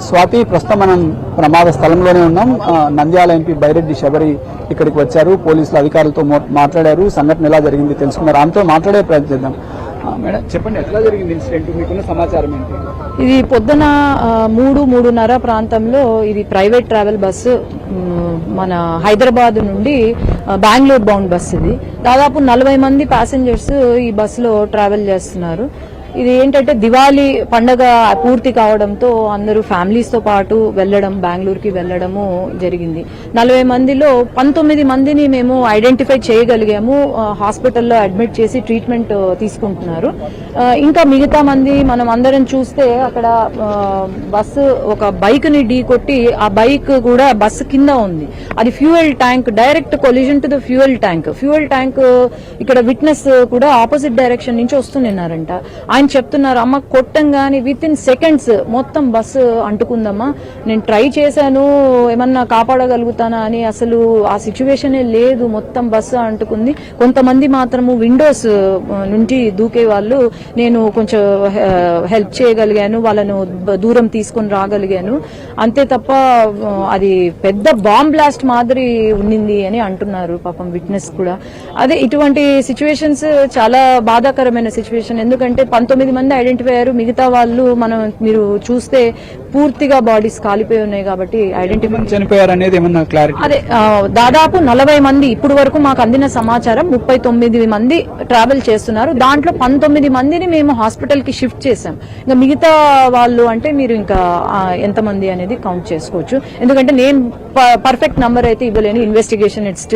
స్వాతి, ప్రస్తుతం మనం ప్రమాద స్థలంలోనే ఉన్నాం. నంద్యాల ఎంపీ బైరెడ్డి శబరి ఇక్కడికి వచ్చారు. పోలీసులు అధికారులతో మాట్లాడారు. సంఘటన ఎలా జరిగింది తెలుసుకున్నారు. ఆమెతో మాట్లాడే ప్రయత్నిద్దాం. మేడం చెప్పండి, ఎట్లా జరిగింది ఇన్సిడెంట్, మీకున్న సమాచారం ఏంటి? ఇది పొద్దున 3-3:30 ప్రాంతంలో ఇది ప్రైవేట్ ట్రావెల్ బస్సు మన హైదరాబాద్ నుండి బెంగళూరు బౌండ్ బస్సు. ఇది దాదాపు 40 మంది ప్యాసింజర్స్ ఈ బస్సులో ట్రావెల్ చేస్తున్నారు. ఇది ఏంటంటే దివాళీ పండగ పూర్తి కావడంతో అందరూ ఫ్యామిలీస్ తో పాటు వెళ్లడం, బెంగళూరుకి వెళ్లడము జరిగింది. 40 మందిలో 19 మందిని మేము ఐడెంటిఫై చేయగలిగాము. హాస్పిటల్లో అడ్మిట్ చేసి ట్రీట్మెంట్ తీసుకుంటున్నారు. ఇంకా మిగతా మంది మనం అందరం చూస్తే అక్కడ బస్సు ఒక బైక్ ని ఢీ కొట్టి ఆ బైక్ కూడా బస్సు కింద ఉంది. అది fuel tank, direct collision to the fuel tank ఇక్కడ విట్నెస్ కూడా ఆపోజిట్ డైరెక్షన్ నుంచి వస్తున్నారంట. ఆయన చెప్తున్నారు, అమ్మ కొట్టంగానే విత్ ఇన్ సెకండ్స్ మొత్తం బస్సు అంటుకుందమ్మా, నేను ట్రై చేశాను ఏమన్నా కాపాడగలుగుతానా అని, అసలు ఆ సిచ్యువేషనే లేదు, మొత్తం బస్సు అంటుకుంది. కొంతమంది మాత్రము విండోస్ నుంచి దూకే వాళ్ళు, నేను కొంచెం హెల్ప్ చేయగలిగాను, వాళ్ళను దూరం తీసుకొని రాగలిగాను, అంతే తప్ప అది పెద్ద బాంబ్ బ్లాస్ట్ మాదిరి ఉండింది అని అంటున్నారు పాపం విట్నెస్ కూడా. అదే ఇటువంటి సిచ్యువేషన్స్ చాలా బాధాకరమైన సిచ్యువేషన్. ఎందుకంటే 19 మంది ఐడెంటిఫై అయ్యారు. మిగతా వాళ్ళు మీరు చూస్తే పూర్తిగా బాడీస్ కాలిపోయి ఉన్నాయి కాబట్టి ఐడెంటిఫై చనిపోయారు అనేది ఏమన్నా క్లారిటీ? అదే దాదాపు 40 మంది ఇప్పుడు వరకు మాకు అందిన సమాచారం 39 మంది ట్రావెల్ చేస్తున్నారు. దాంట్లో 19 మందిని మేము హాస్పిటల్ కి షిఫ్ట్ చేశాం. ఇంకా మిగతా వాళ్ళు అంటే మీరు ఇంకా ఎంతమంది అనేది కౌంట్ చేసుకోవచ్చు. ఎందుకంటే నేను పర్ఫెక్ట్ నంబర్ అయితే ఇవ్వలేను. Investigation it's